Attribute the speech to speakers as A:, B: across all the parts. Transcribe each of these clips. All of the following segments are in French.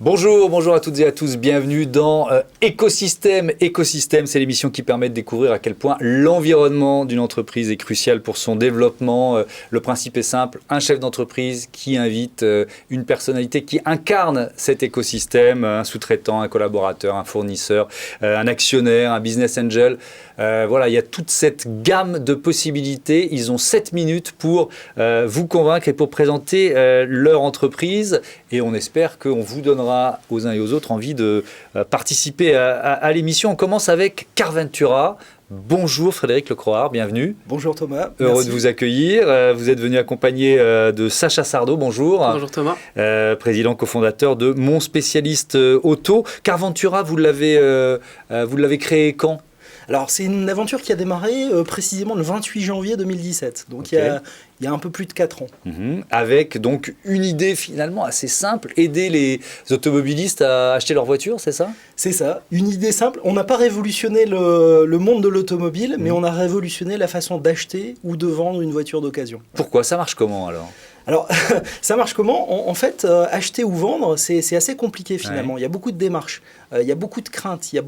A: Bonjour à toutes et à tous, bienvenue dans Écosystème. Écosystème, c'est l'émission qui permet de découvrir à quel point l'environnement d'une entreprise est crucial pour son développement. Le principe est simple, un chef d'entreprise qui invite une personnalité qui incarne cet écosystème, un sous-traitant, un collaborateur, un fournisseur, un actionnaire, un business angel. Voilà, il y a toute cette gamme de possibilités. Ils ont 7 minutes pour vous convaincre et pour présenter leur entreprise. Et on espère qu'on vous donnera aux uns et aux autres envie de participer à l'émission. On commence avec Carventura. Bonjour Frédéric Lecroard, bienvenue.
B: Bonjour Thomas.
A: Heureux
B: Merci
A: de vous accueillir. Vous êtes venu accompagné de Sacha Sardo, bonjour.
C: Bonjour Thomas.
A: Président cofondateur de Mon Spécialiste Auto. Carventura, vous l'avez créé quand ?
B: Alors, c'est une aventure qui a démarré précisément le 28 janvier 2017, donc
A: Okay.
B: il y a un peu plus de 4 ans.
A: Avec donc une idée finalement assez simple, aider les automobilistes à acheter leur voiture, c'est ça ?
B: C'est ça, une idée simple. On n'a pas révolutionné le monde de l'automobile, mais on a révolutionné la façon d'acheter ou de vendre une voiture d'occasion.
A: Pourquoi ? Ça marche comment alors ?
B: Alors, ça marche comment ? En fait, acheter ou vendre, c'est assez compliqué finalement.
A: Ouais.
B: Il y a beaucoup de démarches, il y a beaucoup de craintes, il y a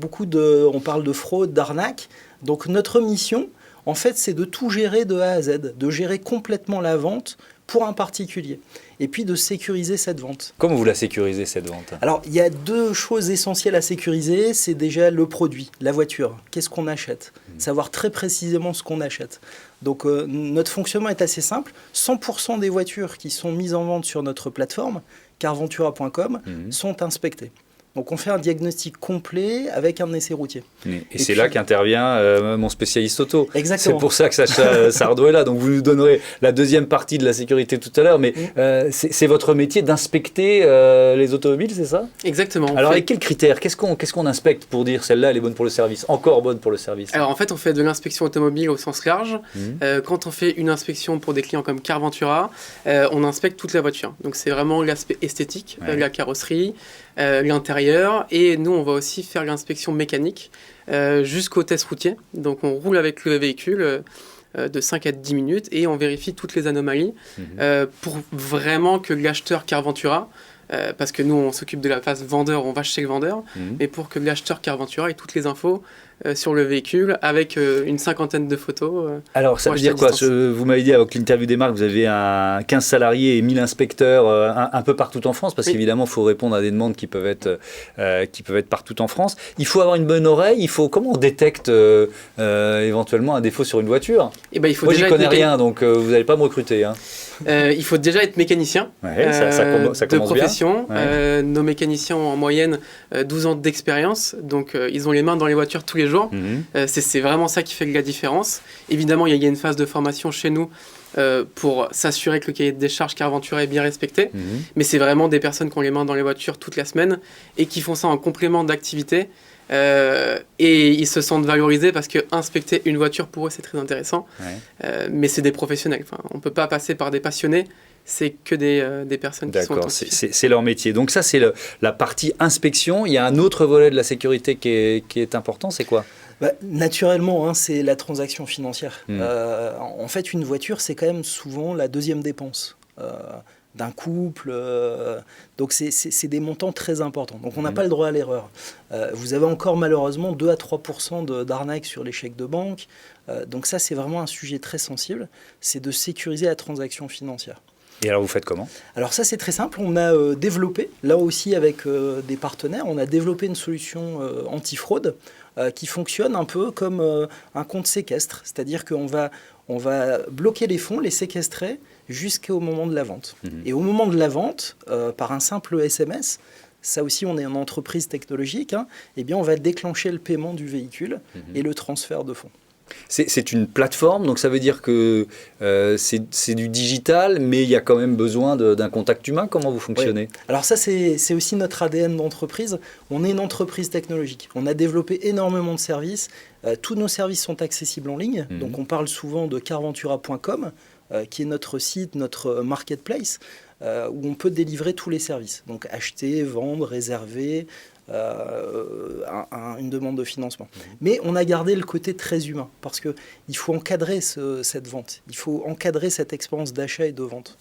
B: on parle de fraude, d'arnaque. Donc, notre mission, en fait, c'est de tout gérer de A à Z, de gérer complètement la vente pour un particulier, et puis de sécuriser cette vente.
A: Comment vous la sécurisez cette vente ?
B: Alors, il y a 2 choses essentielles à sécuriser. C'est déjà le produit, la voiture. Qu'est-ce qu'on achète ? Savoir très précisément ce qu'on achète. Donc, notre fonctionnement est assez simple. 100% des voitures qui sont mises en vente sur notre plateforme, carventura.com, sont inspectées. Donc, on fait un diagnostic complet avec un essai routier.
A: Et c'est là qu'intervient mon spécialiste auto.
B: Exactement.
A: C'est pour ça que Sacha Sardo est là. Donc vous nous donnerez la deuxième partie de la sécurité tout à l'heure. Mais c'est votre métier d'inspecter les automobiles, c'est ça ?
C: Exactement.
A: Alors avec quels critères ? Qu'est-ce qu'on inspecte pour dire celle-là elle est bonne pour le service, encore bonne pour le service ?
C: Alors en fait, on fait de l'inspection automobile au sens large. Quand on fait une inspection pour des clients comme Carventura, on inspecte toute la voiture. Donc c'est vraiment l'aspect esthétique, la carrosserie, l'intérieur. Et nous, on va aussi faire l'inspection mécanique jusqu'au test routier. Donc on roule avec le véhicule de 5 à 10 minutes et on vérifie toutes les anomalies pour vraiment que l'acheteur Carventura, parce que nous on s'occupe de la phase vendeur, on va chez le vendeur, mais pour que l'acheteur Carventura ait toutes les infos sur le véhicule avec une 50aine de photos.
A: Alors ça veut dire quoi ? Vous m'avez dit avec l'interview des marques, vous avez 15 salariés et 1000 inspecteurs un peu partout en France, parce qu'évidemment il faut répondre à des demandes qui peuvent être partout en France. Il faut avoir une bonne oreille, comment on détecte éventuellement un défaut sur une voiture ? Moi j'y connais rien, donc vous n'allez pas me recruter. Hein.
C: Il faut déjà être mécanicien
A: ça
C: de profession.
A: Ouais.
C: Nos mécaniciens ont en moyenne 12 ans d'expérience, donc ils ont les mains dans les voitures tous les jours. C'est vraiment ça qui fait la différence. Évidemment, il y a une phase de formation chez nous pour s'assurer que le cahier de décharge Carventura est bien respecté, mais c'est vraiment des personnes qui ont les mains dans les voitures toute la semaine et qui font ça en complément d'activité. Et ils se sentent valorisés parce que inspecter une voiture pour eux c'est très intéressant, mais c'est des professionnels. Enfin, on ne peut pas passer par des passionnés, c'est que des personnes qui sont attentifs.
A: C'est leur métier. Donc ça c'est la partie inspection. Il y a un autre volet de la sécurité qui est important, c'est quoi ?
B: Naturellement, c'est la transaction financière. En fait, une voiture, c'est quand même souvent la deuxième dépense d'un couple. Donc, c'est des montants très importants. Donc, on n'a pas le droit à l'erreur. Vous avez encore malheureusement 2 à 3% d'arnaques sur les chèques de banque. Donc, ça, c'est vraiment un sujet très sensible. C'est de sécuriser la transaction financière.
A: Et alors, vous faites comment ?
B: Alors ça, c'est très simple. On a développé, là aussi avec des partenaires, on a développé une solution anti-fraude qui fonctionne un peu comme un compte séquestre. C'est-à-dire qu'on va bloquer les fonds, les séquestrer jusqu'au moment de la vente. Et au moment de la vente, par un simple SMS, ça aussi, on est une entreprise technologique, eh bien, on va déclencher le paiement du véhicule et le transfert de fonds.
A: C'est une plateforme, donc ça veut dire que c'est du digital, mais il y a quand même besoin d'un contact humain. Comment vous fonctionnez ?
B: Alors ça, c'est aussi notre ADN d'entreprise. On est une entreprise technologique. On a développé énormément de services. Tous nos services sont accessibles en ligne. Donc on parle souvent de carventura.com, qui est notre site, notre marketplace, où on peut délivrer tous les services. Donc acheter, vendre, réserver, une demande de financement. Mais on a gardé le côté très humain, parce qu'il faut encadrer cette vente. Il faut encadrer cette expérience d'achat et de vente.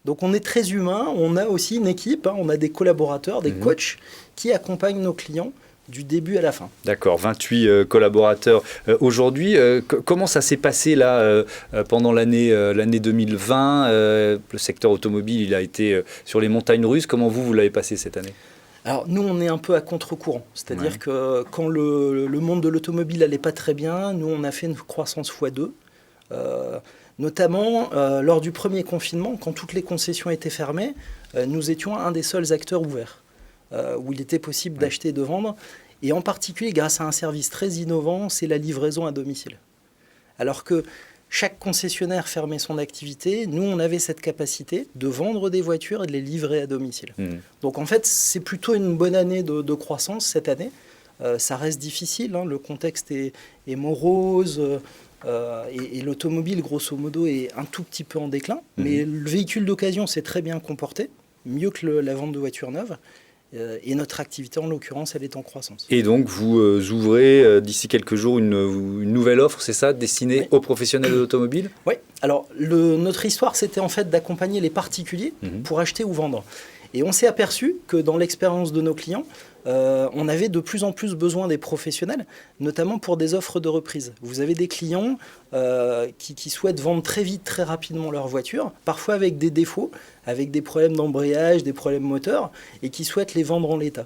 B: Donc on est très humain, on a aussi une équipe, on a des collaborateurs, des coachs qui accompagnent nos clients du début à la fin.
A: D'accord, 28 collaborateurs aujourd'hui. Comment ça s'est passé là pendant l'année 2020 le secteur automobile, il a été sur les montagnes russes. Comment vous l'avez passé cette année?
B: Alors nous, on est un peu à contre-courant. C'est-à-dire que quand le monde de l'automobile n'allait pas très bien, nous, on a fait une croissance x2. Notamment lors du premier confinement, quand toutes les concessions étaient fermées, nous étions un des seuls acteurs ouverts, où il était possible d'acheter et de vendre. Et en particulier, grâce à un service très innovant, c'est la livraison à domicile. Alors que chaque concessionnaire fermait son activité, nous, on avait cette capacité de vendre des voitures et de les livrer à domicile. Donc en fait, c'est plutôt une bonne année de croissance cette année. Ça reste difficile, le contexte est morose, et l'automobile, grosso modo, est un tout petit peu en déclin. Mais le véhicule d'occasion s'est très bien comporté, mieux que la vente de voitures neuves. Et notre activité, en l'occurrence, elle est en croissance.
A: Et donc, vous ouvrez d'ici quelques jours une nouvelle offre, c'est ça, destinée aux professionnels de l'automobile?
B: Oui. Alors, notre histoire, c'était en fait d'accompagner les particuliers pour acheter ou vendre. Et on s'est aperçu que dans l'expérience de nos clients, on avait de plus en plus besoin des professionnels, notamment pour des offres de reprise. Vous avez des clients qui souhaitent vendre très vite, très rapidement leur voiture, parfois avec des défauts, avec des problèmes d'embrayage, des problèmes moteurs, et qui souhaitent les vendre en l'état.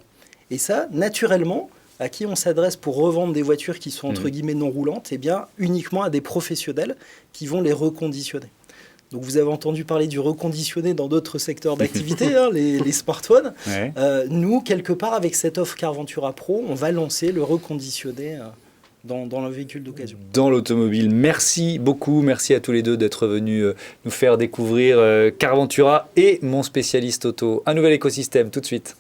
B: Et ça, naturellement, à qui on s'adresse pour revendre des voitures qui sont entre guillemets non roulantes? Eh bien, uniquement à des professionnels qui vont les reconditionner. Donc vous avez entendu parler du reconditionné dans d'autres secteurs d'activité, les smartphones. Ouais. Nous, quelque part, avec cette offre Carventura Pro, on va lancer le reconditionné dans le véhicule d'occasion.
A: Dans l'automobile. Merci beaucoup. Merci à tous les deux d'être venus nous faire découvrir Carventura et mon spécialiste auto. Un nouvel écosystème tout de suite.